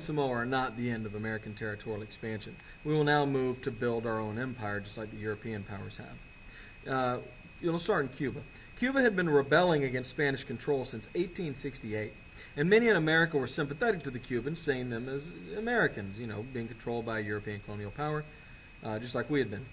Samoa are not the end of American territorial expansion. We will now move to build our own empire, just like the European powers have. It'll start in Cuba. Cuba had been rebelling against Spanish control since 1868, and many in America were sympathetic to the Cubans, seeing them as Americans, being controlled by a European colonial power, just like we had been.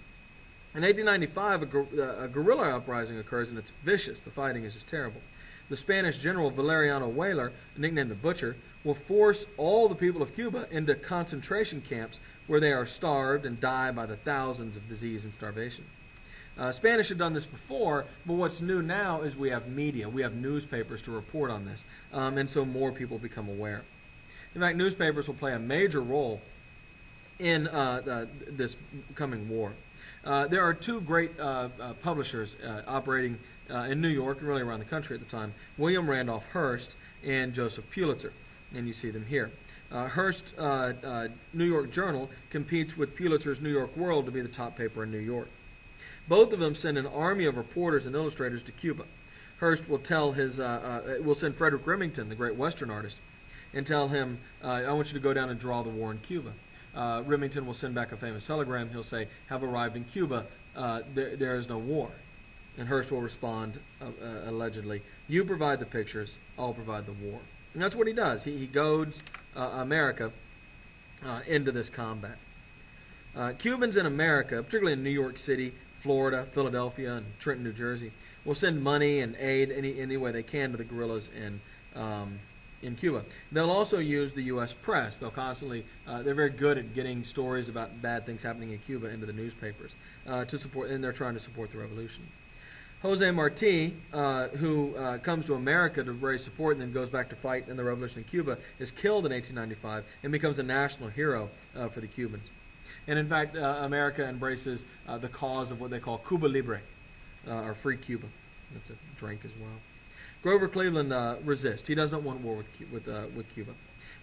In 1895, a guerrilla uprising occurs, and it's vicious. The fighting is just terrible. The Spanish general Valeriano Weyler, nicknamed the Butcher, will force all the people of Cuba into concentration camps where they are starved and die by the thousands of disease and starvation. Spanish had done this before, but what's new now is we have media. We have newspapers to report on this, and so more people become aware. In fact, newspapers will play a major role in this coming war. There are two great publishers operating in New York and really around the country at the time, William Randolph Hearst and Joseph Pulitzer, and you see them here. Hearst's New York Journal competes with Pulitzer's New York World to be the top paper in New York. Both of them send an army of reporters and illustrators to Cuba. Hearst will will send Frederick Remington, the great Western artist, and tell him, I want you to go down and draw the war in Cuba. Remington will send back a famous telegram. He'll say, have arrived in Cuba, there is no war. And Hearst will respond, allegedly, you provide the pictures, I'll provide the war. And that's what he does. He goads America into this combat. Cubans in America, particularly in New York City, Florida, Philadelphia, and Trenton, New Jersey, will send money and aid any way they can to the guerrillas in Cuba. They'll also use the U.S. press. They'll constantly, they're very good at getting stories about bad things happening in Cuba into the newspapers to support, and they're trying to support the revolution. Jose Marti, who comes to America to raise support and then goes back to fight in the revolution in Cuba, is killed in 1895 and becomes a national hero for the Cubans. And in fact, America embraces the cause of what they call Cuba Libre, or Free Cuba. That's a drink as well. Grover Cleveland resists. He doesn't want war with Cuba.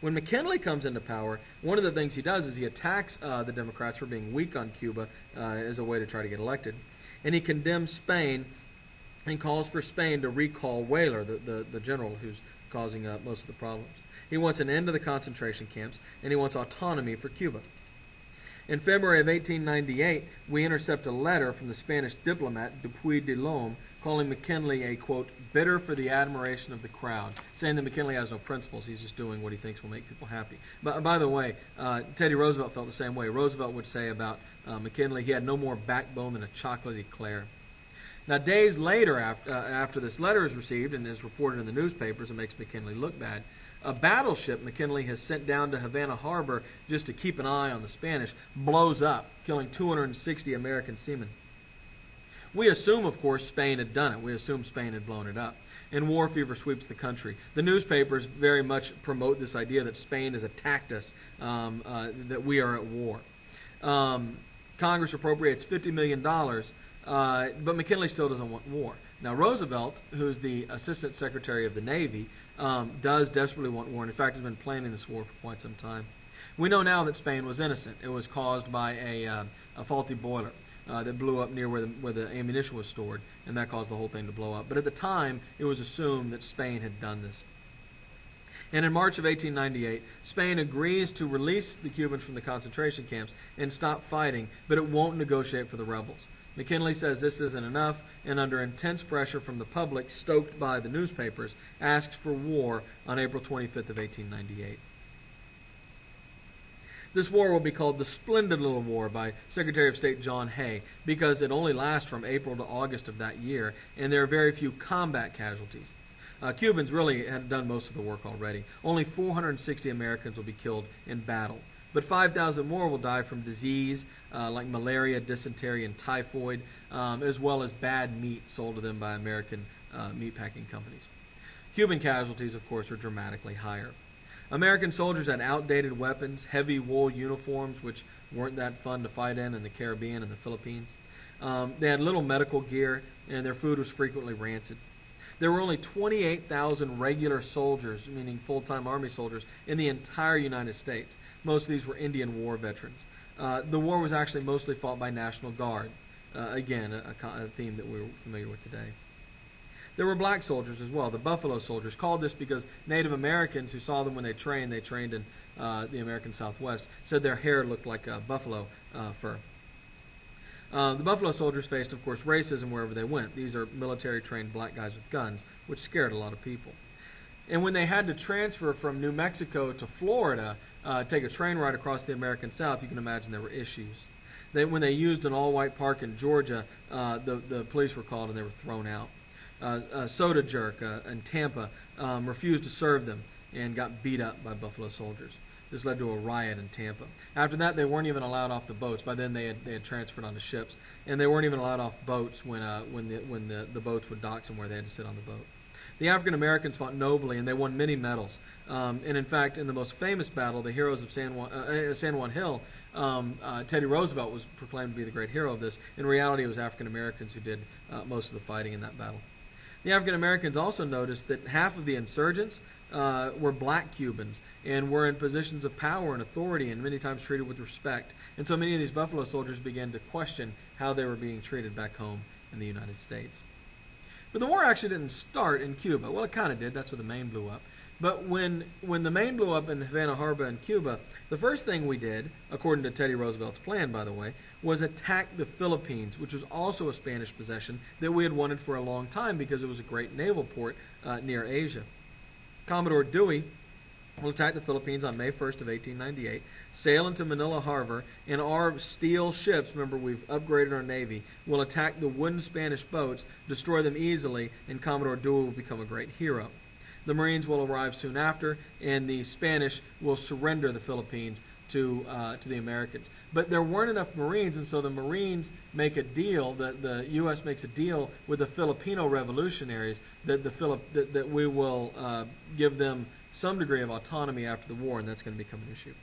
When McKinley comes into power, one of the things he does is he attacks the Democrats for being weak on Cuba as a way to try to get elected. And he condemns Spain and calls for Spain to recall Weyler, the general who's causing most of the problems. He wants an end to the concentration camps, and he wants autonomy for Cuba. In February of 1898, we intercept a letter from the Spanish diplomat Dupuy de Lome calling McKinley a, quote, bidder for the admiration of the crowd, saying that McKinley has no principles. He's just doing what he thinks will make people happy. But by the way, Teddy Roosevelt felt the same way. Roosevelt would say about McKinley, he had no more backbone than a chocolate eclair. Now, days later, after this letter is received and is reported in the newspapers and makes McKinley look bad, a battleship McKinley has sent down to Havana Harbor just to keep an eye on the Spanish blows up, killing 260 American seamen. We assume, of course, Spain had done it. We assume Spain had blown it up. And war fever sweeps the country. The newspapers very much promote this idea that Spain has attacked us, that we are at war. Congress appropriates $50 million, but McKinley still doesn't want war. Now, Roosevelt, who's the Assistant Secretary of the Navy, does desperately want war, and in fact has been planning this war for quite some time. We know now that Spain was innocent. It was caused by a faulty boiler that blew up near where the ammunition was stored, and that caused the whole thing to blow up. But at the time, it was assumed that Spain had done this. And in March of 1898, Spain agrees to release the Cubans from the concentration camps and stop fighting, but it won't negotiate for the rebels. McKinley says this isn't enough, and under intense pressure from the public, stoked by the newspapers, asks for war on April 25th of 1898. This war will be called the Splendid Little War by Secretary of State John Hay because it only lasts from April to August of that year, and there are very few combat casualties. Cubans really had done most of the work already. Only 460 Americans will be killed in battle. But 5,000 more will die from disease like malaria, dysentery, and typhoid, as well as bad meat sold to them by American meatpacking companies. Cuban casualties, of course, are dramatically higher. American soldiers had outdated weapons, heavy wool uniforms, which weren't that fun to fight in the Caribbean and the Philippines. They had little medical gear, and their food was frequently rancid. There were only 28,000 regular soldiers, meaning full-time Army soldiers, in the entire United States. Most of these were Indian War veterans. The war was actually mostly fought by National Guard. Again, a theme that we're familiar with today. There were black soldiers as well, the Buffalo Soldiers, called this because Native Americans who saw them when they trained in the American Southwest, said their hair looked like buffalo fur. The Buffalo Soldiers faced, of course, racism wherever they went. These are military-trained black guys with guns, which scared a lot of people. And when they had to transfer from New Mexico to Florida, take a train ride across the American South, you can imagine there were issues. When they used an all-white park in Georgia, the police were called and they were thrown out. Soda Jerk in Tampa refused to serve them and got beat up by Buffalo Soldiers. This led to a riot in Tampa. After that, they weren't even allowed off the boats. By then, they had transferred onto ships, and they weren't even allowed off boats when the boats would dock somewhere. They had to sit on the boat. The African Americans fought nobly, and they won many medals. And in fact, in the most famous battle, the heroes of San Juan Hill, Teddy Roosevelt was proclaimed to be the great hero of this. In reality, it was African Americans who did most of the fighting in that battle. The African Americans also noticed that half of the insurgents were black Cubans and were in positions of power and authority and many times treated with respect. And so many of these Buffalo Soldiers began to question how they were being treated back home in the United States. But the war actually didn't start in Cuba. Well, it kind of did. That's where the Maine blew up. But when the Maine blew up in Havana Harbor in Cuba, the first thing we did, according to Teddy Roosevelt's plan, by the way, was attack the Philippines, which was also a Spanish possession that we had wanted for a long time because it was a great naval port near Asia. Commodore Dewey will attack the Philippines on May 1st of 1898, sail into Manila Harbor, and our steel ships, remember we've upgraded our Navy, will attack the wooden Spanish boats, destroy them easily, and Commodore Dewey will become a great hero. The Marines will arrive soon after, and the Spanish will surrender the Philippines to the Americans. But there weren't enough Marines, and so the Marines make a deal, the U.S. makes a deal with the Filipino revolutionaries that we will give them some degree of autonomy after the war, and that's going to become an issue.